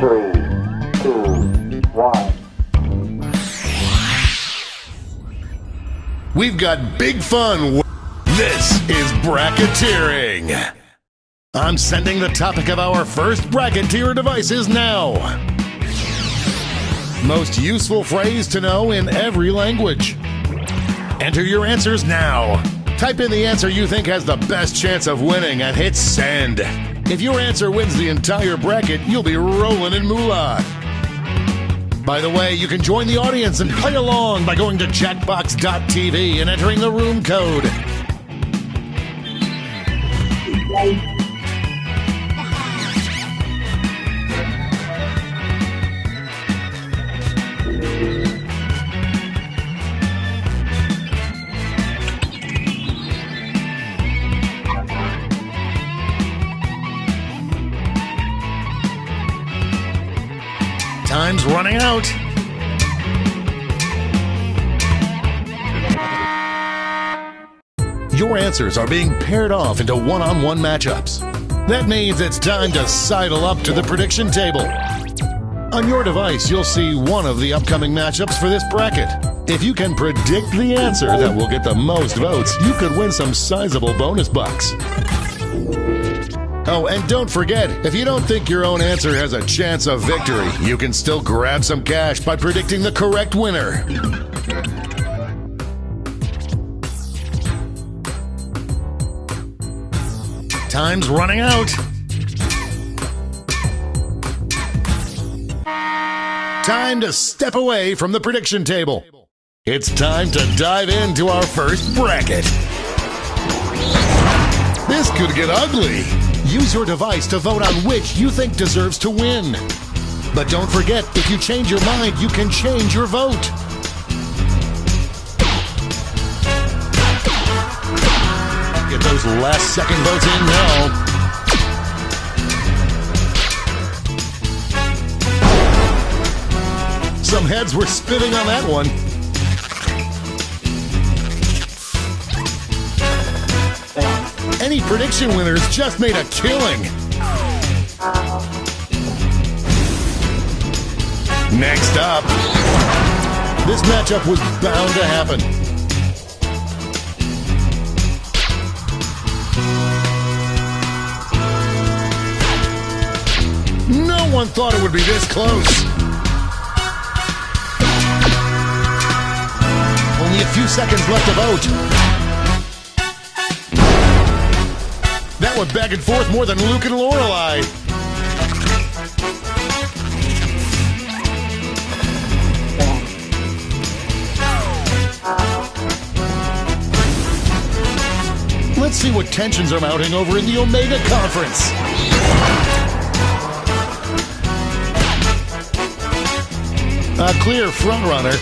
3, 2, 1. We've got big fun. This is bracketeering. I'm sending the topic of our first bracketeer devices now. Most useful phrase to know in every language. Enter your answers now. Type in the answer you think has the best chance of winning and hit send. If your answer wins the entire bracket, you'll be rolling in moolah. By the way, you can join the audience and play along by going to Jackbox.tv and entering the room code. Time's running out. Your answers are being paired off into one-on-one matchups. That means it's time to sidle up to the prediction table. On your device, you'll see one of the upcoming matchups for this bracket. If you can predict the answer that will get the most votes, you could win some sizable bonus bucks. Oh, and don't forget, if you don't think your own answer has a chance of victory, you can still grab some cash by predicting the correct winner. Time's running out. Time to step away from the prediction table. It's time to dive into our first bracket. This could get ugly. Use your device to vote on which you think deserves to win. But don't forget, if you change your mind, you can change your vote. Get those last second votes in now. Some heads were spinning on that one. Any prediction winners just made a killing. Next up, this matchup was bound to happen. No one thought it would be this close. Only a few seconds left to vote. That went back and forth more than Luke and Lorelai. Let's see what tensions are mounting over in the Omega Conference. A clear frontrunner.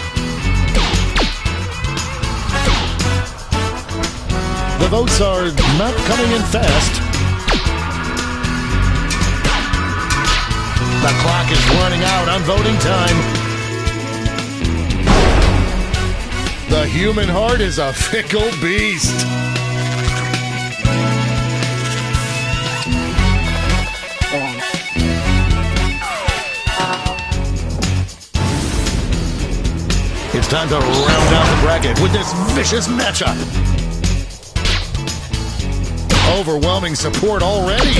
The votes are not coming in fast. The clock is running out on voting time. The human heart is a fickle beast. It's time to round out the bracket with this vicious matchup. Overwhelming support already.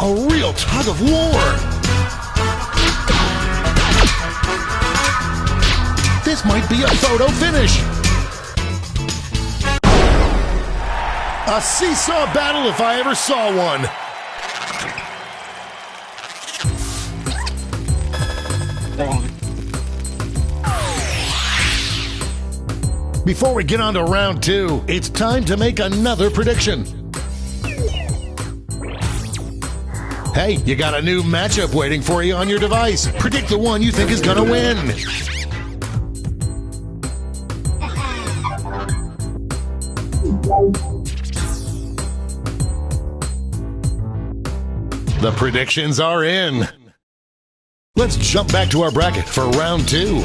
A real tug of war. This might be a photo finish. A seesaw battle if I ever saw one. Before we get on to round two, it's time to make another prediction. Hey, you got a new matchup waiting for you on your device. Predict the one you think is gonna win. The predictions are in. Let's jump back to our bracket for round two.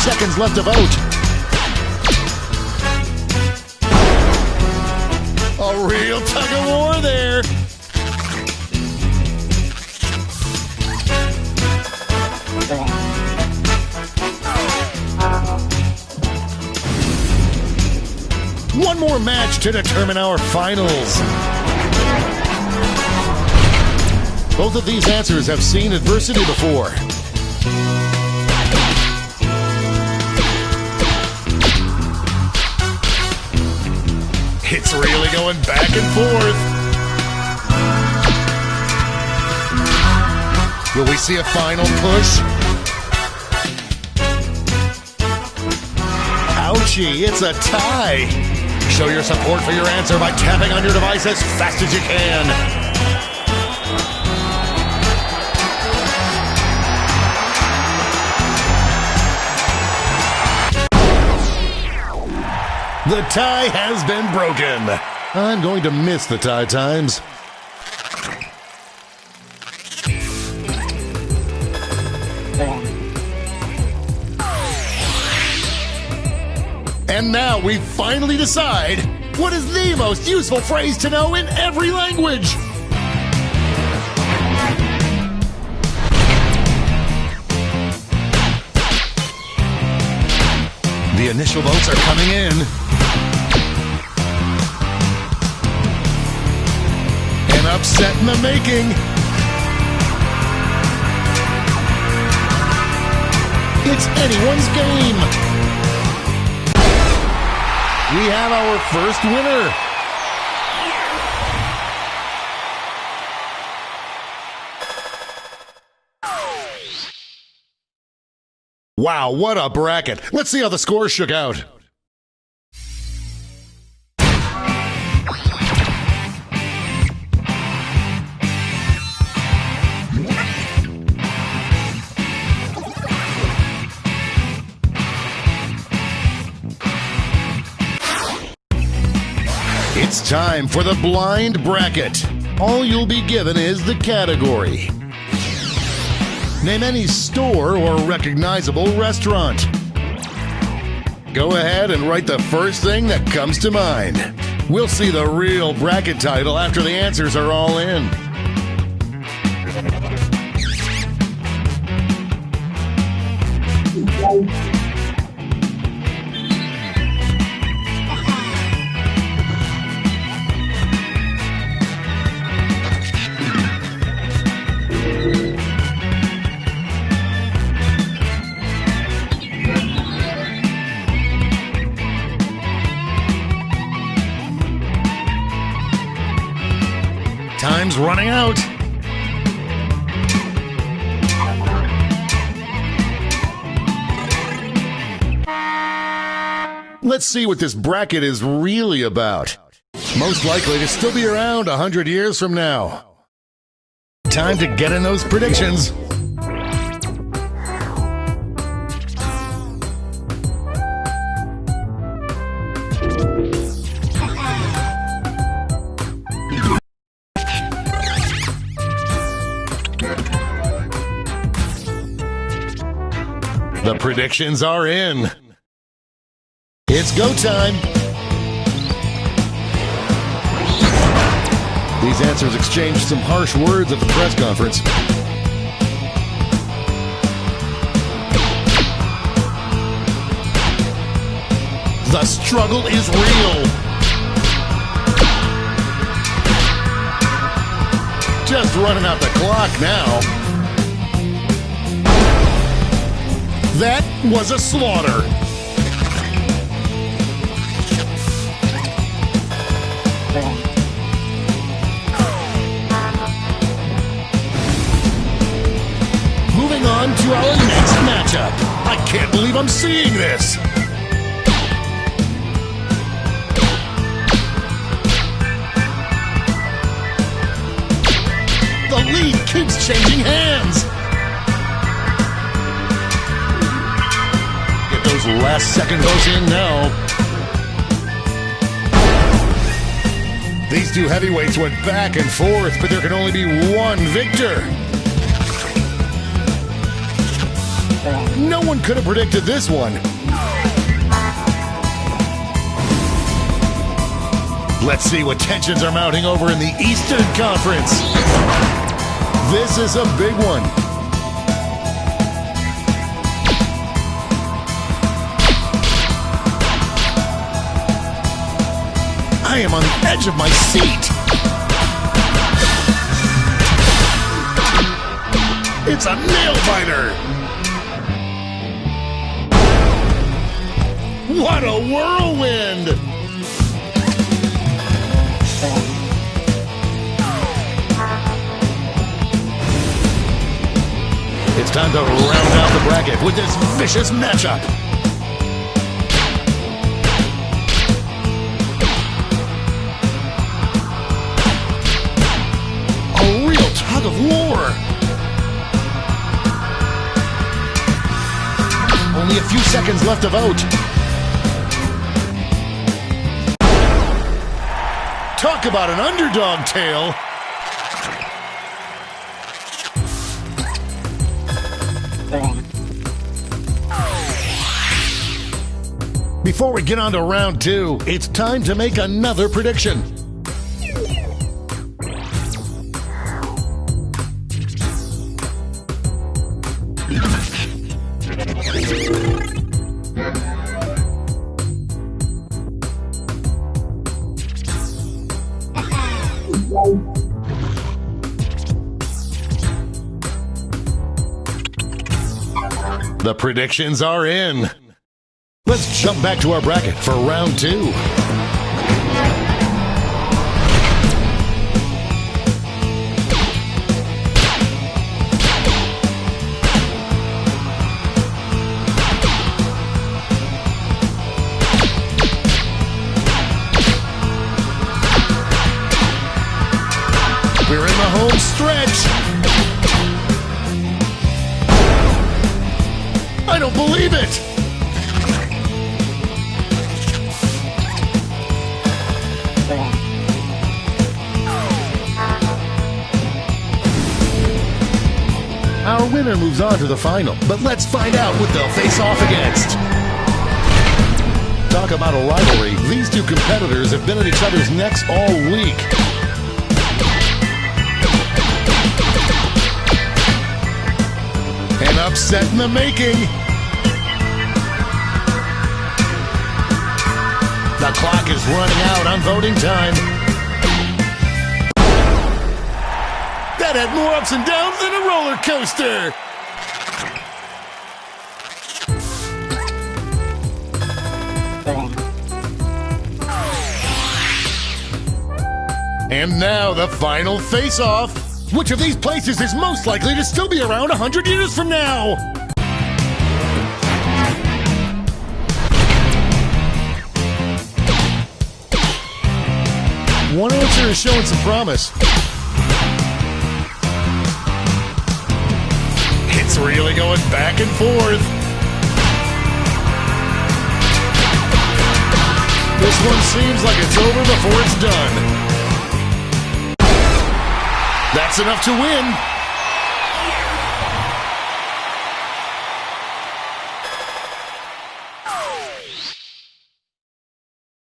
seconds left to vote. A real tug of war there. One more match to determine our finals. Both of these answers have seen adversity before. It's really going back and forth. Will we see a final push? Ouchie, it's a tie. Show your support for your answer by tapping on your device as fast as you can. The tie has been broken. I'm going to miss the tie times. And now we finally decide what is the most useful phrase to know in every language. The initial votes are coming in. An upset in the making. It's anyone's game. We have our first winner. Wow, what a bracket. Let's see how the scores shook out. It's time for the blind bracket. All you'll be given is the category. Name any store or recognizable restaurant. Go ahead and write the first thing that comes to mind. We'll see the real bracket title after the answers are all in. Time's running out. Let's see what this bracket is really about. Most likely to still be around 100 years from now. Time to get in those predictions. The predictions are in. It's go time. These answers exchanged some harsh words at the press conference. The struggle is real. Just running out the clock now. That was a slaughter. Moving on to our next matchup. I can't believe I'm seeing this. The lead keeps changing hands. Those last second votes in now. These two heavyweights went back and forth, but there can only be one victor. No one could have predicted this one. Let's see what tensions are mounting over in the Eastern Conference. This is a big one. I am on the edge of my seat. It's a nail-biter. What a whirlwind! It's time to round out the bracket with this vicious matchup. A real tug of war. Only a few seconds left to vote. Talk about an underdog tale. Before we get on to round two, it's time to make another prediction. The predictions are in. Let's jump back to our bracket for round two. We're in the home stretch. I don't believe it! Our winner moves on to the final, but let's find out what they'll face off against. Talk about a rivalry. These two competitors have been at each other's necks all week. An upset in the making. The clock is running out on voting time. That had more ups and downs than a roller coaster. And now the final face-off. Which of these places is most likely to still be around 100 years from now? One answer is showing some promise. It's really going back and forth. This one seems like it's over before it's done. That's enough to win.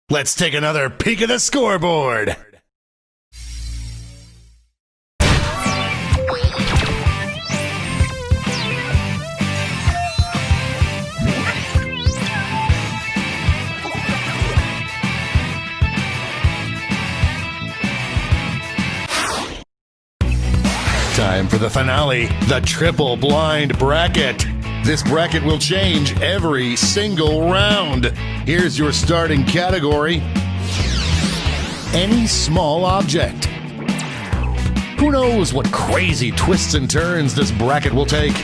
Let's take another peek at the scoreboard. Time for the finale, the triple blind bracket. This bracket will change every single round. Here's your starting category. Any small object. Who knows what crazy twists and turns this bracket will take?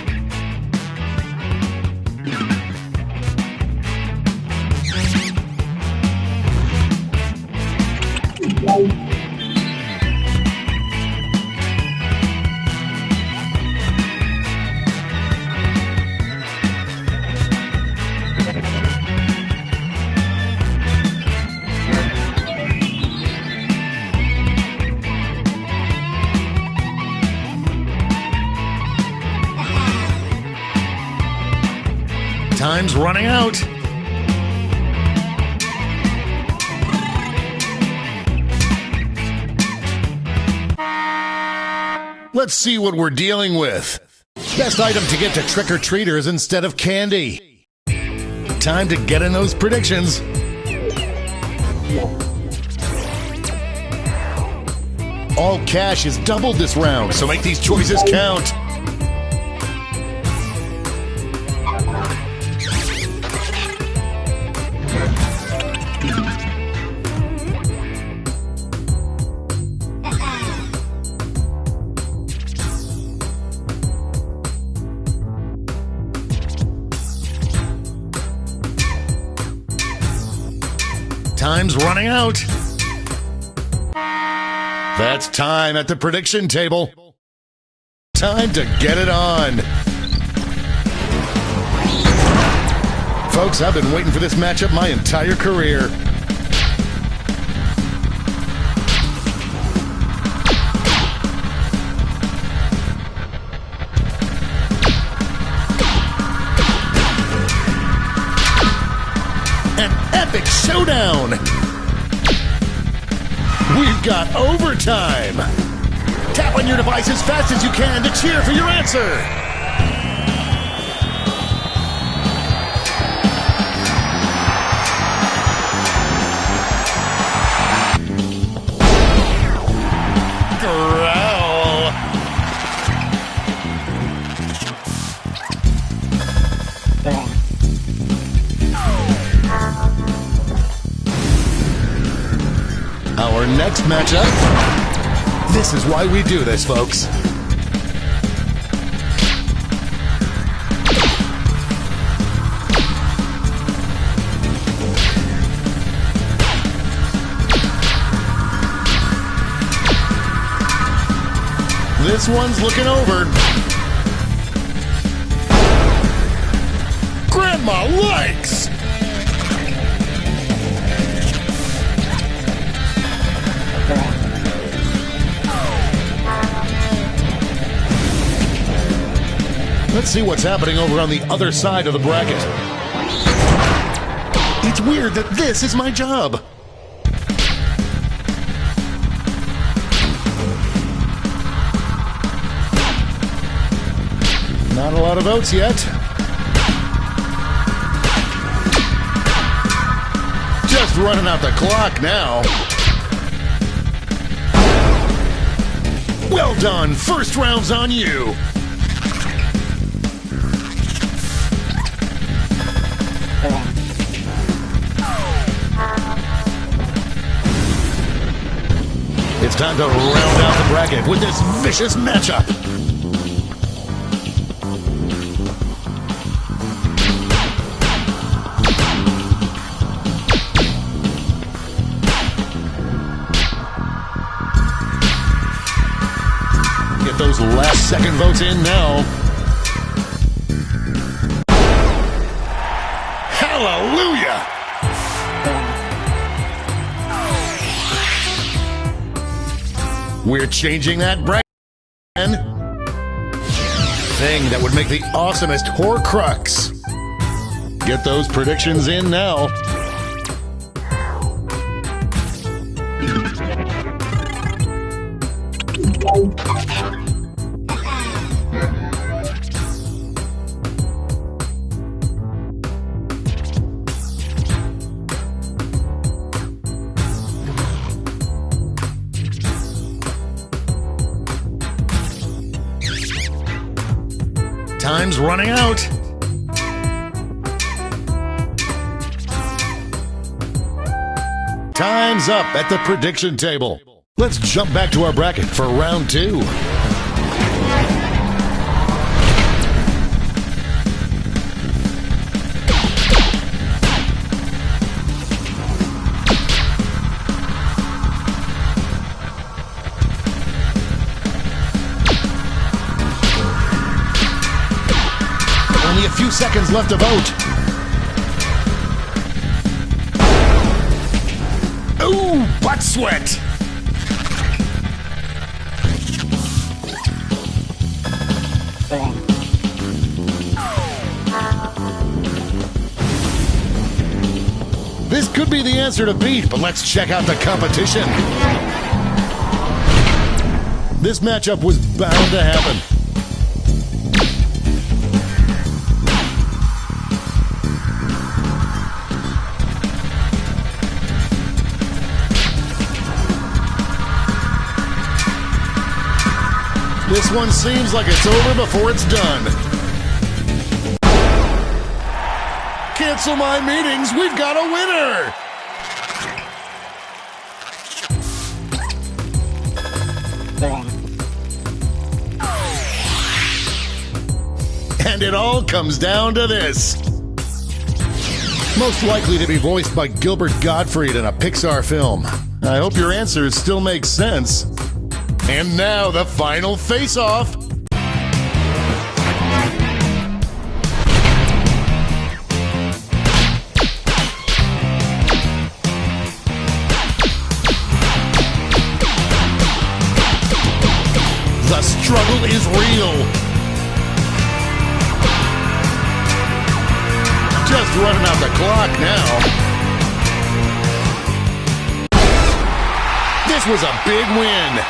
Time's running out. Let's see what we're dealing with. Best item to get to trick-or-treaters instead of candy. Time to get in those predictions. All cash is doubled this round, so make these choices count. Time's running out. That's time at the prediction table. Time to get it on. Folks, I've been waiting for this matchup my entire career. An epic showdown. We've got overtime. Tap on your device as fast as you can to cheer for your answer. Growl. Our next matchup. This is why we do this, folks. This one's looking over. Grandma likes! Let's see what's happening over on the other side of the bracket. It's weird that this is my job. Not a lot of votes yet. Just running out the clock now. Well done. First round's on you. It's time to round out the bracket with this vicious matchup. Get those last second votes in now. Hallelujah! We're changing that bracket. Thing that would make the awesomest Horcrux. Get those predictions in now. Time's running out. Time's up at the prediction table. Let's jump back to our bracket for round two. Only a few seconds left to vote. Ooh, butt sweat. Could be the answer to beat, but let's check out the competition. This matchup was bound to happen. This one seems like it's over before it's done. Cancel my meetings, we've got a winner! And it all comes down to this. Most likely to be voiced by Gilbert Gottfried in a Pixar film. I hope your answers still make sense. And now the final face-off. The struggle is real. Just running out the clock now. This was a big win.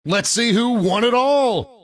Let's see who won it all.